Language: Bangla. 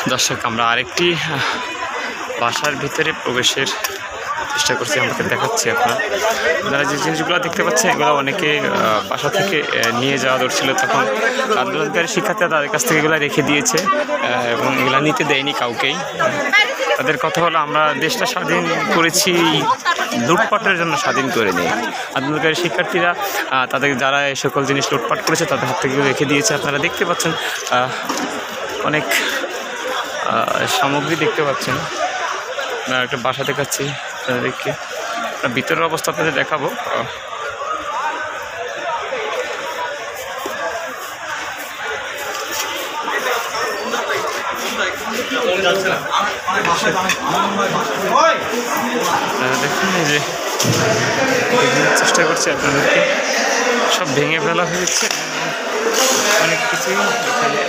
দর্শক আমরা আরেকটি বাসার ভিতরে প্রবেশের চেষ্টা করছি, আমাকে দেখাচ্ছি। আপনারা যে জিনিসগুলো দেখতে পাচ্ছেন এগুলো অনেকে বাসা থেকে নিয়ে যাওয়া দরছিল, তখন আন্দোলনকারী শিক্ষার্থীরা তাদের কাছ থেকে এগুলো রেখে দিয়েছে এবং এগুলো নিতে দেয়নি কাউকেই। তাদের কথা হলো, আমরা দেশটা স্বাধীন করেছি লুটপাটের জন্য, স্বাধীন করে নিই। আন্দোলনকারী শিক্ষার্থীরা তাদের যারা এই সকল জিনিস লুটপাট করেছে তাদের হাত থেকে রেখে দিয়েছে। আপনারা দেখতে পাচ্ছেন অনেক সামগ্রী দেখতে পাচ্ছেন। একটা বাসা দেখাচ্ছি তাদেরকে, ভিতরের অবস্থা আপনাদের দেখাবো। দেখুন এই যে চেষ্টা করছি আপনাদেরকে, সব ভেঙে ফেলা হয়েছে অনেক কিছুই এখানে।